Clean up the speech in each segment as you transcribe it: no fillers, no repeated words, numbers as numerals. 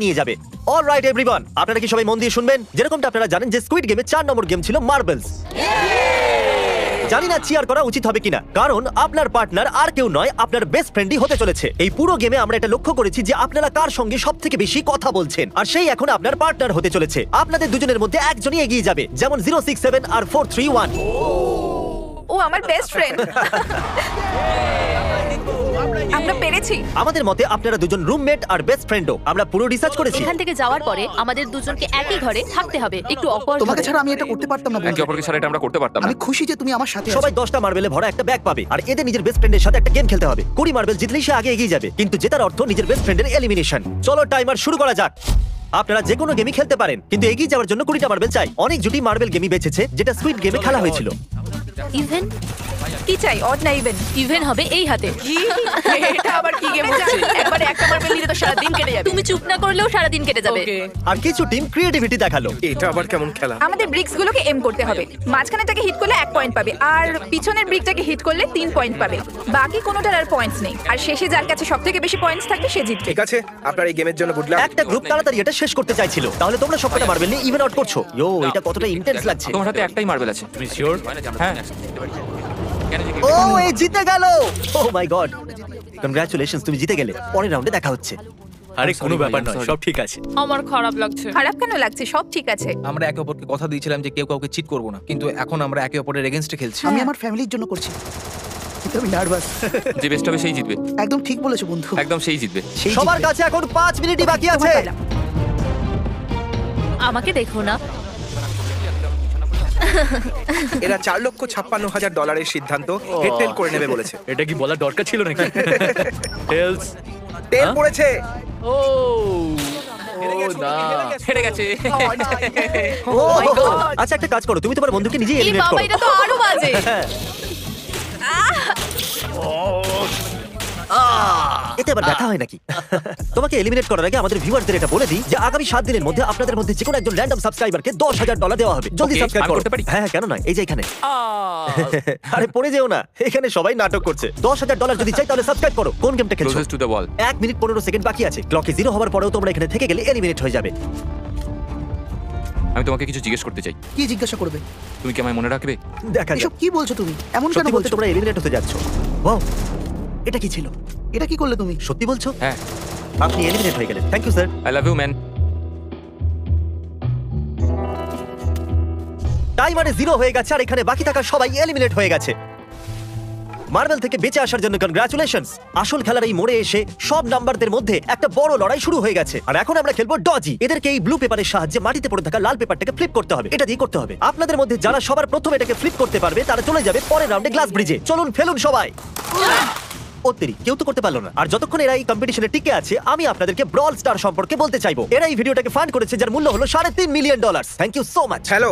নিয়ে যাবে। Alright everyone, আপনারা কি সবাই মন দিয়ে শুনবেন? যেরকমটা আপনারা জানেন যে স্কুইড গেমে 4 নম্বর গেম ছিল মার্বেলস। জানি না চিয়ার করা উচিত হবে কিনা, কারণ আপনার পার্টনার আর কেউ নয়, আপনার বেস্ট ফ্রেন্ডই হতে চলেছে। এই পুরো গেমে আমরা এটা লক্ষ্য করেছি যে আপনারা কার সঙ্গে সবথেকে বেশি কথা বলছেন, আর সেই এখন আপনার পার্টনার হতে চলেছে। আপনাদের দুজনের মধ্যে একজনই এগিয়ে যাবে, যেমন 067 আর 431। ও আমার বেস্ট ফ্রেন্ড। আমরা পেরেছি। আমাদের মতে আপনারা দুজন রুমমেট আর বেস্ট ফ্রেন্ডও। আমরা পুরো রিসার্চ করেছি। এখান থেকে যাওয়ার পরে আমাদের দুজনকে একই ঘরে থাকতে হবে, একটু অকওয়ার্ড তোমাকে হবে। ছাড়া আমি এটা করতে পারতাম না বন্ধু। একে অপরকে ছাড়া এটা আমরা করতে পারতাম না। আমি খুশি যে তুমি আমার সাথে সবাই 10টা মার্বেলে ভরা একটা ব্যাগ পাবে, আর এদের নিজের বেস্ট ফ্রেন্ডের সাথে একটা গেম খেলতে হবে। 20 মার্বেল জিতলেই সে আগে এগিয়ে যাবে, কিন্তু জেতার অর্থ নিজের বেস্ট ফ্রেন্ডের এলিমিনেশন। চলো টাইমার শুরু করা যাক। আপনারা যে কোনো গেমই খেলতে পারেন, কিন্তু এগিয়ে যাওয়ার জন্য 20টা মার্বেল চাই। অনেক জুটি মার্বেল গেমই বেঁচেছে যেটা স্কুইড গেমে খেলা হয়েছিল। ইভেন কি চাই? অড না ইভেন? ইভেন হবে এই হাতে। এটা আবার কি গেম হচ্ছে? একবারে একটা মার্বেল নিলে তো সারা দিন কেটে যাবে। তুমি চুপ না করলেও সারা দিন কেটে যাবে। আর কিছু টিম ক্রিয়েটিভিটি দেখালো। এটা আবার কেমন খেলা? আমাদের ব্রিক্স গুলোকে এম করতে হবে। মাঝখানেটাকে হিট করলে 1 পয়েন্ট পাবে, আর পিছনের ব্রিকটাকে হিট করলে 3 পয়েন্ট পাবে। বাকি কোনোটার আর পয়েন্টস নেই, আর শেষে যার কাছে সবথেকে বেশি পয়েন্টস থাকবে সে জিতবে। ঠিক আছে, আপনার এই গেমের জন্য গুড লাক। একটা গ্রুপ তাড়াতাড়ি এটা শেষ করতে চাইছিল, তাহলে তোমরা সবকটা মার্বেল নিয়ে ইভেন আউট করছো। ইয়ো, এটা কতটা ইন্টেন্স লাগছে। তোমার হাতে একটাই মার্বেল আছে। তুমি শিওর? হ্যাঁ। ও, এই জিতে গেল। ও মাই গড, কংগ্রাচুলেশনস, তুমি জিতে গেলে। পরের রাউন্ডে দেখা হচ্ছে। আরে কোনো ব্যাপার নয়, সব ঠিক আছে। আমার খারাপ লাগছে। খারাপ কেন লাগছে? সব ঠিক আছে। আমরা একে অপরকে কথা দিয়েছিলাম যে কেউ কাউকে চিট করব না, কিন্তু এখন আমরা একে অপরের এগেইনস্টে খেলছি। আমি আমার ফ্যামিলির জন্য করছি, কিন্তু আমি নার্ভাস। যে বেস্ট হবে সেই জিতবে। একদম ঠিক বলেছো বন্ধু। একদম সেই জিতবে। সেই সবার জিতবে। কাছে এখন 5 মিনিটই বাকি আছে। আমাকে দেখো না। এরা $4,56,000 সিদ্ধান্ত হেডটেল করে নেবে বলেছে। এটা কি বলা দরকার ছিল নাকি? টেলস। তেল পড়েছে। ও না, হেরে গেছে। ও, আচ্ছা একটা কাজ করো, তুমি তোমার বন্ধুকে নিজেই এই এলিমিনেট বাবা, করো। এটা তো আরো বাজে। এতে আবার ব্যথা হয় নাকি? তোমাকে এলিমিনেট করার আগে আমাদের ভিউয়ারদের এটা বলে দিই যে আগামী 7 দিনের মধ্যে আপনাদের মধ্যে যে কোনো একজন র্যান্ডম সাবস্ক্রাইবারকে $10,000 দেওয়া হবে। জলদি Okay, সাবস্ক্রাইব আমি করো। করতে পারি? হ্যাঁ, কেন নয়, এই যে এখানে। আরে পড়ে যেও না, এখানে সবাই নাটক করছে। $10,000 যদি চাই তাহলে সাবস্ক্রাইব করো। কোন গেমটা খেলছো? Closest to the wall. 1 minute 15 second বাকি আছে। ক্লকে 0 হওয়ার পরেও তোমরা এখানে থেকে গেলে এলিমিনেট হয়ে যাবে। আমি তোমাকে কিছু জিজ্ঞেস করতে চাই। কি জিজ্ঞাসা করবে? তুমি কি আমায় মনে রাখবে? দেখা যাক। এসব কি বলছো তুমি? এমন কেন সত্যি বলতে বলছো? তোমরা এলিমিনেট হতে যাচ্ছ। ওয়াও, এটা কি ছিল? এটা কি করলে তুমি? সত্যি বলছো? হ্যাঁ। আপনি এলিমিনেট হয়ে গেলেন। Thank you sir. I love you man. টাইমারে 0 হয়ে গেছে, আর এখানে বাকি থাকা সবাই এলিমিনেট হয়ে গেছে। মার্বেল থেকে বেঁচে আসার জন্য কনগ্রাচুলেশনস। আসল খেলার এই মোড়ে এসে সব নাম্বারদের মধ্যে একটা বড় লড়াই শুরু হয়ে গেছে, আর এখন আমরা খেলবো ডজি। এদেরকে এই ব্লু পেপারের সাহায্যে মাটিতে পড়ে থাকা লাল পেপারটাকে ফ্লিপ করতে হবে। এটা দিয়ে করতে হবে। আপনাদের মধ্যে যারা সবার প্রথমে এটাকে ফ্লিপ করতে পারবে তারা চলে যাবে পরের রাউন্ডে গ্লাস ব্রিজে। চলুন ফেলুন সবাই। ওত্তেরি, কেউ তো করতে পারলো না। আর যতক্ষণ এরা এই কম্পিটিশনে টিকে আছে, আমি আপনাদেরকে ব্রল স্টার সম্পর্কে বলতে চাইবো। এরা এই ভিডিওটাকে ফান্ড করেছে, যার মূল্য হলো $3.5 million. Thank you so much. Hello,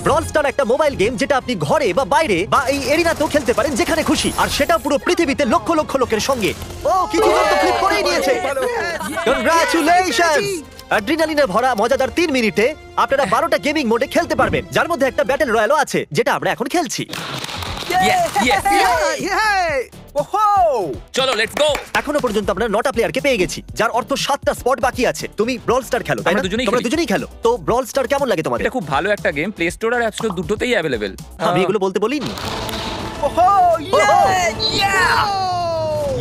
Brawl star একটা মোবাইল গেম যেটা আপনি ঘরে বা বাইরে বা এই এরিনাতেও খেলতে পারেন, যেখানে খুশি, আর সেটা পুরো পৃথিবীতে লক্ষ লক্ষ লোকের সঙ্গে। ও, কিছু জন তো ফ্লিপ করেই নিয়েছে। কনগ্রাচুলেশনস। অ্যাড্রিনালিনে ভরা মজাদার 3 মিনিটে আপনারা 12টা গেমিং মোডে খেলতে পারবেন, যার মধ্যে একটা ব্যাটল রয়্যালও আছে, যেটা আমরা এখন খেলছি। চলো লেটস গো। এখনো পর্যন্ত আমরা 9টা প্লেয়ারকে পেয়ে গেছি, যার অর্থ 7টা স্পট বাকি আছে। তুমি ব্রল স্টার খেলো, তাই না? আমরা দুজনেই তোমরা খেলি। দুজনেই খেলো। তো ব্রল স্টার কেমন লাগে তোমাদের? এটা খুব ভালো একটা গেম। প্লে স্টোর আর অ্যাপ স্টোর দুটোতেই অ্যাভেলেবেল। আমি এগুলো বলতে বলিনি।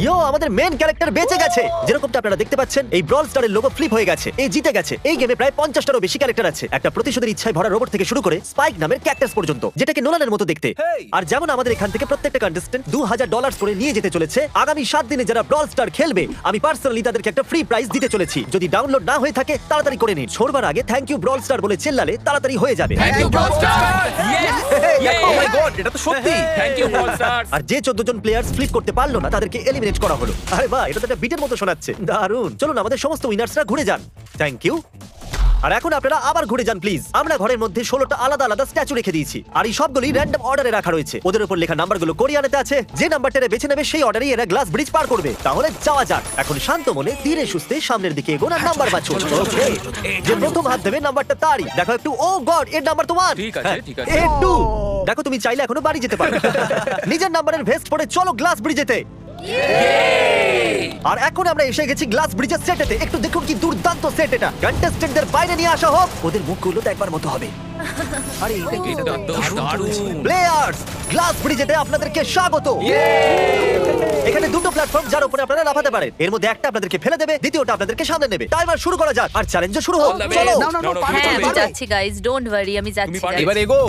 ইয়ো, আমাদের মেন ক্যারেক্টার বেঁচে গেছে। যেরকমটা আপনারা দেখতে পাচ্ছেন, এই ব্রল স্টারের লোগো ফ্লিপ হয়ে গেছে। এই জিতে গেছে। এই গেমে প্রায় 50টারও বেশি ক্যারেক্টার আছে। একটা প্রতিশোধের ইচ্ছায় ভরা রোবট থেকে শুরু করে স্পাইক নামের ক্যাকটাস পর্যন্ত, যেটাকে নোলানের মতো দেখতে। আর যেমন আমাদের এখান থেকে প্রত্যেকটা কন্টেস্ট্যান্ট $2,000 করে নিয়ে যেতে চলেছে। আগামী 7 দিনে যারা ব্রল স্টার খেলবে, আমি পার্সোনালি তাদেরকে একটা ফ্রি প্রাইজ দিতে চলেছি। যদি ডাউনলোড না হয়ে থাকে তাড়াতাড়ি করে নিন। ছোড়বার আগে থ্যাংক ইউ ব্রল স্টার বলে চেল্লালে তাড়াতাড়ি হয়ে যাবে। Thank you brawl star. Oh my god, এটা তো সত্যি। Thank you brawl star. আর যে 14 জন প্লেয়ার্স ফ্লিপ করতে পারলো না, তাদেরকে এলিমিনেট করা হলো। আরে বাহ, এটা তো একটা বিটের মতো শোনাচ্ছে। দারুণ। চলুন আমাদের সমস্ত উইনার্সরা ঘুরে যান। Thank you. আর এখন আপনারা আবার ঘুরে যান প্লিজ। আমরা ঘরের মধ্যে 16টা আলাদা আলাদা স্ট্যাচু রেখে দিয়েছি, আর এই সবগুলি র্যান্ডম অর্ডারে রাখা রয়েছে। ওদের উপর লেখা নাম্বারগুলো কোরিয়ানেতে আছে। যে নাম্বারটা বেছে নেবে সেই অর্ডারেই এরা গ্লাস ব্রিজ পার করবে। তাহলে যাওয়া যাক। এখন শান্ত মনে ধীরে সুস্থে সামনের দিকে এগোন আর নাম্বার বাছুন। ওকে, যে প্রথম হাত দেবে নাম্বারটা তারই। দেখো একটু। ও গড, এর নাম্বার তো 1। ঠিক আছে, ঠিক আছে। এর 2। দেখো, তুমি চাইলে এখনো বাড়ি যেতে পারো। নিজের নাম্বারের ভেস্ট পরে চলো গ্লাস ব্রিজেতে। আর এখন আমরা এসে গেছি গ্লাস ব্রিজের সেটেতে। একটু দেখুন কি দুর্দান্ত সেট এটা। কন্টেস্টেন্টদের বাইরে নিয়ে আসা হোক, ওদের মুখগুলো তো একবার মতো হবে। আরে এটা তো দারুণ। প্লেয়ার্স, গ্লাস ব্রিজেতে আপনাদেরকে স্বাগত। এখানে দুটো প্ল্যাটফর্ম যার উপরে আপনারা লাফাতে পারেন। এর মধ্যে একটা আপনাদেরকে ফেলে দেবে, দ্বিতীয়টা আপনাদেরকে সামনে নেবে। টাইমার শুরু করা যাক আর চ্যালেঞ্জ শুরু হোক। All the way. চলো। নাও, নাও, নাও, পারবে, হ্যাঁ আমি পারবে। যাচ্ছি গাইস, ডোন্ট ওয়ারি, আমি যাচ্ছি পারবে। guys। এবার এগো।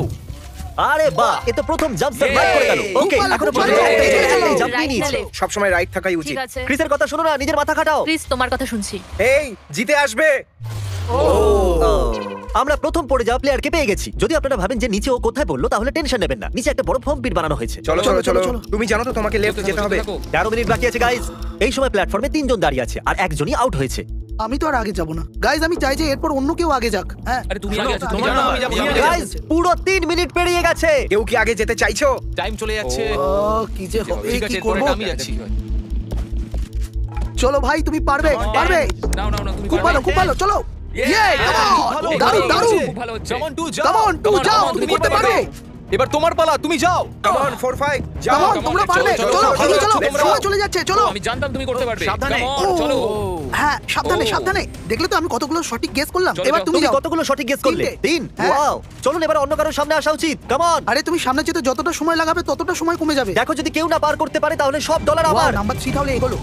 আরে বাহ, এ তো প্রথম জাম্প সার্ভাইভ করে গেল। ওকে, খুব ভালো, এখনো খুব পর্যন্ত ভালো। একটাই জাম্প Right নিয়ে না নিয়েছে। left? সবসময় রাইট থাকাই উচিত। ঠিক আছে ক্রিসের কথা শোনো না, নিজের মাথা খাটাও। প্লিজ, তোমার কথা শুনছি। এই জিতে আসবে। আমরা প্রথম পড়ে যাওয়া প্লেয়ারকে পেয়ে গেছি। যদি আপনারা ভাবেন যে নিচে ও কোথায় বললো, তাহলে টেনশন নেবেন না। নিচে একটা বড় ফর্ম পিট বানানো হয়েছে। চলো চলো, চলো চলো চলো। তুমি জানো তো তোমাকে লেফট যেতে হবে। 13 মিনিট বাকি আছে গাইস। এই সময় প্ল্যাটফর্মে 3 জন দাঁড়িয়ে আছে আর একজনই আউট হয়েছে। আমি তো আর আগে যাব না গাইজ, আমি চাই যে এরপর অন্য কেউ আগে যাক। হ্যাঁ আরে তুমি আগে আছো, তুমি তোমার জানো নাম আমি যাবো, আমি আমি যাবো। যাবো। গাইস, পুরো 3 মিনিট পেরিয়ে গেছে। কেউ কি আগে যেতে চাইছো? টাইম চলে যাচ্ছে। ও, কি যে হবে, ঠিক আছে, কি এরপরে করব? আমি যাচ্ছি। চলো ভাই, তুমি পারবে, পারবে। নাও নাও নাও, তুমি খুব ভালো, খুব ভালো, চলো। ইয়ে, ভালো, দারুণ, দারুণ। খুব ভালো হচ্ছে। Come on, two, যাও। Come on, two Come on, যাও, come on, তুমি তুমি করতে পারবে। পারবে। এবার তোমার পালা, তুমি যাও। কাম অন 4 5 যাও। কাম অন, তোমরা পারবে। চলো, চলো, চলো, চলো, চলো, চলো, সময় চলে যাচ্ছে, চলো। আমি জানতাম তুমি করতে পারবে। সাবধানে। Come on, চলো। হ্যাঁ, সাবধানে, ও। সাবধানে। দেখলে তো আমি কতগুলো সঠিক গেস করলাম। চলো, এবার চলো, তুমি তুমি যাও। কতগুলো সঠিক গেস করলে? 3। হ্যাঁ। ওয়াও, চলুন এবার অন্য কারোর সামনে আসা উচিত। Come on. আরে তুমি সামনে যেতে যতটা সময় লাগাবে ততটা সময় কমে যাবে। দেখো, যদি কেউ না পার করতে পারে তাহলে সব ডলার আমার। নাম্বার 3 তাহলে এগোলো।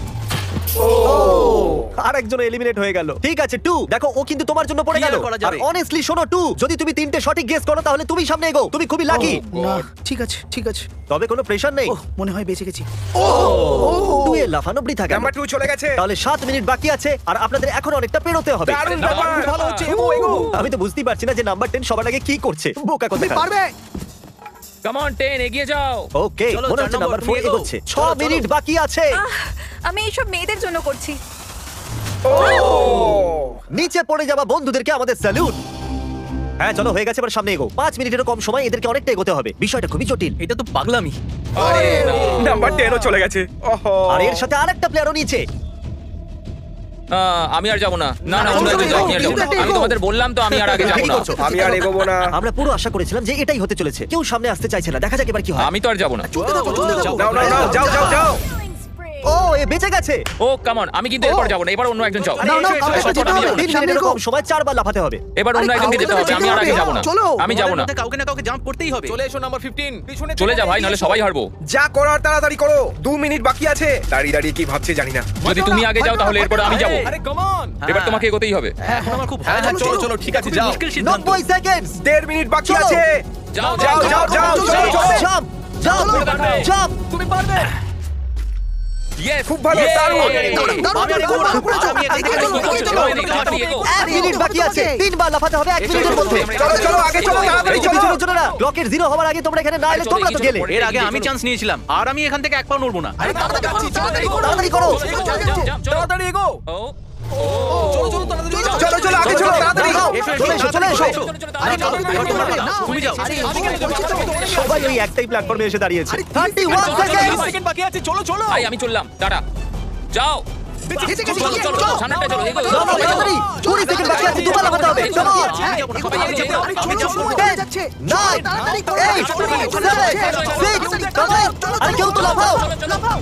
আরেকজন এলিমিনেট হয়ে গেল। ঠিক আছে 2, দেখো ও কিন্তু তোমার জন্য পড়ে কি আর গেল। করা আর যাবে? অনেস্টলি শোনো 2, যদি তুমি 3টে সঠিক গেস করো তাহলে তুমি সামনে এগো। তুমি খুবই লাকি। না, ঠিক আছে, ঠিক আছে। তবে কোনো প্রেশার নেই। ওহ, মনে হয় বেঁচে গেছি। 2 এর লাফানো বৃথা গেল। নাম্বার 2 চলে গেছে। তাহলে 7 মিনিট বাকি আছে আর আপনাদের এখন অনেকটা পেরোতে হবে। দারুণ নাম্বার ব্যাপার। ভালো হচ্ছে। এগো, এগো। আমি তো বুঝতেই পারছি না যে নাম্বার 10 সবার আগে কি করছে। বোকা তুমি কথা। পারবে। Come on 10, এগিয়ে যাও। ওকে, চলো, মনে 4 হচ্ছে নাম্বার নম্বর, 4 তুমি এগো। এগোচ্ছে। 6 চলো, চলো। মিনিট বাকি আছে। আমি এইসব মেয়েদের জন্য করছি। নিচে পড়ে যাওয়া বন্ধুদেরকে আমাদের স্যালুট। হ্যাঁ চলো, হয়ে গেছে, এবার সামনে এগো। 5 মিনিটেরও কম সময়, এদেরকে অনেকটা এগোতে হবে। বিষয়টা খুবই জটিল। এটা তো পাগলামি। আরে না। নাম্বার 10 ও চলে গেছে। ওহো। আর এর সাথে আরেকটা প্লেয়ারও নিচে। আমি আর যাবো না। না না, না, তোমরা চলো, যাও, আমি আর যাবো না। এগো, আমি এগো। তোমাদের বললাম তো আমি আর আগে যাবো ঠিকই না। করছো। আমি আর এগোবো না। আমরা পুরো আশা করেছিলাম যে এটাই হতে চলেছে। কেউ সামনে আসতে চাইছে না। দেখা যাক এবার কি হয়। আমি তো আর যাবো না। চলতে থাকো, চলতে থাকো। নাও নাও নাও, যাও যাও যাও। ও, এ বেঁচে গেছে। ও কাম অন, আমি কিন্তু এরপর যাবো না। এবার অন্য একজন যাও। নাও, নাও, কাউকে এসো, যেতে আমি হবে। যাবো। 3 সামনে মিনিটেরও এগো। কম সময়, 4 বার লাফাতে হবে। এবার অন্য আরে, একজনকে যেতে কাউকে হবে। তো আমি আর যেতে আগে হবে। যাবো না। চলো। আমি যাবো না। কাউকে না কাউকে জাম্প করতেই হবে। চলে এসো নাম্বার 15। পিছনে চলে যা ভাই, নাহলে সবাই হারবো। যা করার তাড়াতাড়ি করো। 2 মিনিট বাকি আছে। দাঁড়িয়ে দাঁড়িয়ে কি ভাবছে জানি না। যদি তুমি আগে যাও তাহলে এরপর আমি যাবো। আরে কাম অন। এবার তোমাকে এগোতেই হবে। এখন আমার খুব হ্যাঁ, চলো চলো, চলো ঠিক আছে, যাও। মুশকিল 90 সেকেন্ডস। 1.5 মিনিট বাকি চলো। আছে। যাও যাও যাও যাও চলো চলো। Jump, jump, jump. তুমি পারবে। ইয়েস, খুব ভালো, দারুণ। দারুণ, দারুণ, দারুণ, দারুণ, পুরো চলো। এগিয়ে চলো, এগিয়ে চলো। 1 মিনিট বাকি আছে। 3 বার লাফাতে হবে 1 মিনিটের মধ্যে। চলো চলো আগে চলো, তাড়াতাড়ি চলো। পিছনে চলে না। ক্লকের 0 হওয়ার আগে তোমরা এখানে না এলে তোমরা তো গেলে। এর আগে আমি চান্স নিয়েছিলাম আর আমি এখান থেকে এক পাও নড়বো না। আরে তাড়াতাড়ি করো, তাড়াতাড়ি করো। তাড়াতাড়ি করো। তাড়াতাড়ি এগো। ও চলো চলো তাড়াতাড়ি যাও। চলো চলো আগে চলো, তাড়াতাড়ি। চলে এসো, চলে এসো। আরে চলো, এবার তোমার পালা, তুমি যাও। আরে, আমি বলছি তো। সবাই ওই একটাই প্ল্যাটফর্মে এসে দাঁড়িয়েছে। আরে, 31 সেকেন্ড। সেকেন্ড বাকি আছে, চলো চলো। ভাই আমি চললাম, দাঁড়া। যাও। এসে গেছি, চলো চলো চলো, সামনেটা চলো, এগো। চলো, তাড়াতাড়ি। 20 সেকেন্ড বাকি আছে, দুবার লাফাতে হবে। চলো। হ্যাঁ, এগোতে হবে, যেতে হবে। চলো, সময় চলে যাচ্ছে। 9, তাড়াতাড়ি করো, 8, চলে যাচ্ছে, 7, 6, আরে কেউ তো লাফাও। লাফাও।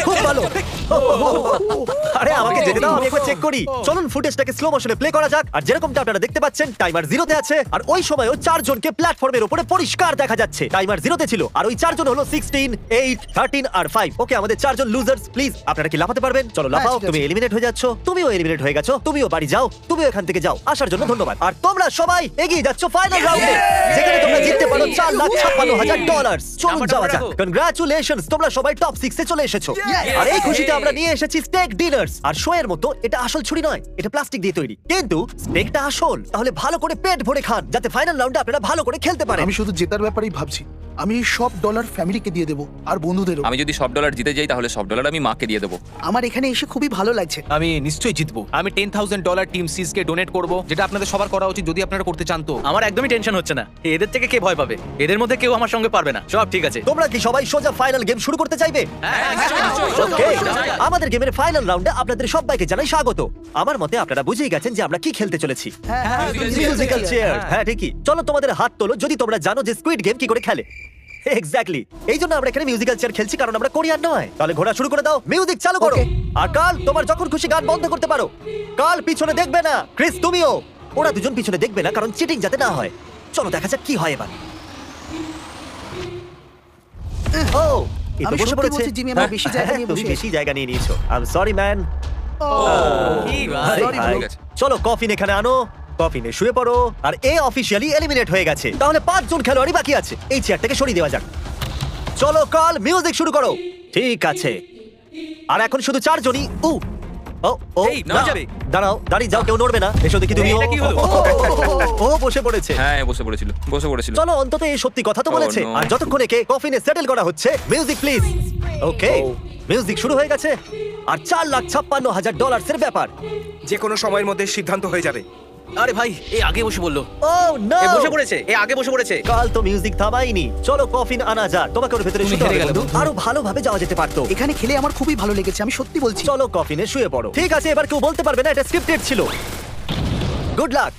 খুব ভালো। আরে আমাকে যেতে দাও, আমি একবার চেক করি। চলুন ফুটেজটাকে স্লো মোশনে প্লে করা যাক। আর যেরকমটা আপনারা দেখতে পাচ্ছেন, টাইমার 0 তে আছে। আর ওই সময়ও 4 জনকে প্ল্যাটফর্মের উপরে পরিষ্কার দেখা যাচ্ছে। টাইমার 0 তে ছিল। আর ওই 4 জন হলো 16, 8, 13 আর 5। ওকে, আমাদের 4 জন লুজার্স। প্লিজ আপনারা কি লাফাতে পারবেন? চলো লাফাও। ঠিক আছে। তুমি এলিমিনেট হয়ে যাচ্ছ। তুমিও এলিমিনেট হয়ে গেছো। তুমিও বাড়ি যাও। তুমিও এখান থেকে যাও। আসার জন্য ধন্যবাদ। আর তোমরা সবাই এগিয়ে যাচ্ছ ফাইনাল রাউন্ডে, যেখানে তোমরা জিততে পারো $4,56,000। চলুন যাওয়া যাক। কনগ্রাচুলেশনস, তোমরা সবাই টপ 6 এ চলে এসেছো। আর এই খুশিতে আমরা নিয়ে এসেছি স্টেক ডিনার্স। আর শো এর মতো এটা আসল ছুরি নয়, এটা প্লাস্টিক দিয়ে তৈরি। কিন্তু স্টেকটা আসল। তাহলে ভালো করে পেট ভরে খান, যাতে ফাইনাল রাউন্ডে আপনারা ভালো করে খেলতে পারেন। আমি শুধু জেতার ব্যাপারেই ভাবছি। আমি এই সব ডলার ফ্যামিলিকে দিয়ে দেবো আর বন্ধুদেরও। আমি যদি সব ডলার জিতে যাই তাহলে সব ডলার আমি মাকে দিয়ে দেবো। আমার এখানে এসে খুবই ভালো লাগছে। আমি নিশ্চয়ই জিতবো। আমি $10,000 টিম সিজকে ডোনেট করব, যেটা আপনাদের সবার করা উচিত যদি আপনারা করতে চান। তো আমার একদমই টেনশন হচ্ছে না। এদের থেকে কে ভয় পাবে? এদের মধ্যে কেউ আমার সঙ্গে পারবে না। সব ঠিক আছে। তোমরা কি সবাই সোজা ফাইনাল গেম শুরু করতে চাইবে? Okay, আমাদের গেমের ফাইনাল রাউন্ডে আপনাদের সবাইকে জানাই স্বাগত। আমার মতে আপনারা বুঝেই গেছেন যে আমরা কি খেলতে চলেছি। Musical chair. হ্যাঁ ঠিকই। চলো তোমাদের হাত তোলো যদি তোমরা জানো যে স্কুইড গেম কি করে খেলে। এক্স্যাক্টলি, এই জন্য আমরা এখানে মিউজিক্যাল চেয়ার খেলছি, কারণ আমরা কোরিয়ান নয়। তাহলে ঘোরা শুরু করে দাও, মিউজিক চালু করো। আর কাল, তোমার যখন খুশি গান বন্ধ করতে পারো। কাল পিছনে দেখবে না, ক্রিস তুমিও। ওরা দুজন পিছনে দেখবে না, কারণ চিটিং যাতে না হয়। চলো দেখা যাক কি হয় এবার। ও, এই তো আমি বসে সত্যি পড়েছে। বলছি, জিমি, আমার বেশি জায়গা নিয়ে তুমি বসে বেশি জায়গা নিয়ে নিয়েছো। I am sorry man. কি ভাই? Sorry, ভাই, bro. চলো কফিন এখানে আনো, কফিনে শুয়ে পড়ো। আর এ অফিসিয়ালি এলিমিনেট হয়ে গেছে। তাহলে 5 জন খেলোয়াড়ই বাকি আছে। এই চেয়ারটাকে সরিয়ে দেওয়া যাক। চলো কাল, মিউজিক শুরু করো। ঠিক আছে, আর এখন শুধু 4 জনই। ও ও ও, এই, নড়ে না। যাবে। দাঁড়াও, দাঁড়িয়ে যাও, কেউ নড়বে না। এসো দেখি তুমি। এটা কি হলো? ও বসে পড়েছে। হ্যাঁ বসে পড়েছিল। চলো অন্তত এই সত্যি কথা তো বলেছে। no. আর যতক্ষণ একে কফিনে সেটেল করা হচ্ছে, মিউজিক প্লিজ। ওকে, মিউজিক শুরু হয়ে গেছে। আর $4,56,000 এর ব্যাপার। যে কোনো সময়ের মধ্যে সিদ্ধান্ত হয়ে যাবে। আরে ভাই, এ আগে বসে বললো। ও নো, এ বসে পড়েছে, এ আগে বসে পড়েছে। কাল তো মিউজিক থামাইনি। চলো কফিন আনা যাক। তোমাকে ওর ভেতরে তুমি শুতে হেরে হবে গেলে বন্ধু। বন্ধু। আরো ভালোভাবে যাওয়া যেতে পারতো। এখানে খেলে আমার খুবই ভালো লেগেছে, আমি সত্যি বলছি। চলো কফিনে শুয়ে পড়ো। ঠিক আছে, এবার কেউ বলতে পারবে না এটা স্ক্রিপ্টেড ছিল। Good luck.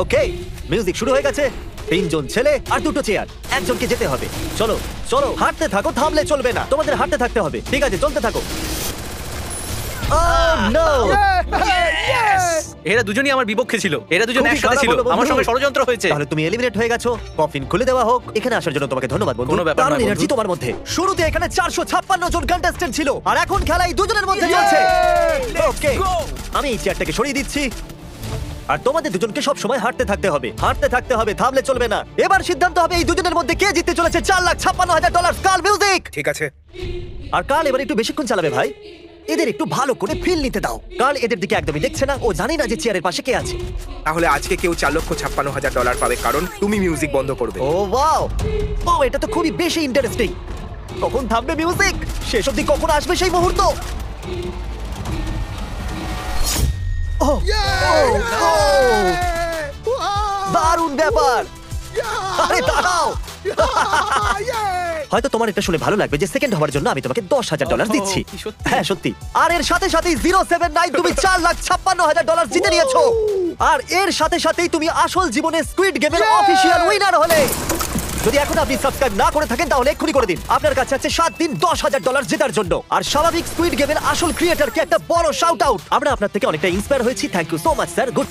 ওকে, মিউজিক শুরু হয়ে গেছে। 3 জন ছেলে আর 2টো চেয়ার। একজনকে যেতে হবে। চলো চলো, হাঁটতে থাকো, থামলে চলবে না। তোমাদের হাঁটতে থাকতে হবে। ঠিক আছে, চলতে থাকো। Oh, no! এরা দুজনই আমার বিপক্ষে ছিল, এরা দুজন খুবই একসাথে খারাপ ছিল, হলো বন্ধু। আমার সঙ্গে ষড়যন্ত্র হয়েছে। তাহলে তুমি এলিমিনেট হয়ে গেছো। কফিন খুলে দেওয়া হোক। এখানে আসার জন্য তোমাকে ধন্যবাদ বন্ধু। কোনো ব্যাপার দারুণ নয়, এনার্জি বন্ধু। তোমার মধ্যে। শুরুতে এখানে 456 জন কন্টেস্ট্যান্ট ছিল, আর এখন খেলা এই দুজনের মধ্যে চলছে। ওকে, আমি এই চেয়ারটাকে সরিয়ে দিচ্ছি। আর তোমাদের দুজনকে সব সময় হাঁটতে থাকতে হবে, হাঁটতে থাকতে হবে, থামলে চলবে না। এবার সিদ্ধান্ত হবে এই দুজনের মধ্যে কে জিততে চলেছে $4,56,000। কাল মিউজিক। ঠিক আছে, আর কাল এবার একটু বেশিক্ষণ চালাবে ভাই। এদের একটু ভালো করে ফিল নিতে দাও। কাল এদের দিকে একদমই দেখছে না, ও জানে না যে চেয়ারের পাশে কে আছে। তাহলে আজকে কেউ $4,56,000 পাবে, কারণ তুমি মিউজিক বন্ধ করবে। ও ওয়াও, ও এটা তো খুবই বেশি ইন্টারেস্টিং। কখন থামবে মিউজিক? শেষ অবধি কখন আসবে সেই মুহূর্ত? ও, ও, ও, দারুণ ব্যাপার। আরে দাঁড়াও, হয়তো তোমার এটা শুনে ভালো লাগবে যে সেকেন্ড হওয়ার জন্য আমি তোমাকে $10,000 দিচ্ছি। কি সত্যি? হ্যাঁ সত্যি। আর এর সাথে সাথেই 079 তুমি $4,56,000 জিতে নিয়েছো। আর এর সাথে সাথেই তুমি আসল জীবনে স্কুইড গেমের অফিশিয়াল উইনার হলে। যদি এখন আপনি সাবস্ক্রাইব না করে থাকেন তাহলে এক্ষুনি করে দিন। আপনার কাছে আছে 7 দিন $10,000 জেতার জন্য। আর স্বাভাবিক স্কুইড গেমের আসল ক্রিয়েটরকে একটা বড় শাউট আউট। আমরা আপনার থেকে অনেকটা ইন্সপায়ার হয়েছি। Thank you so much sir. Good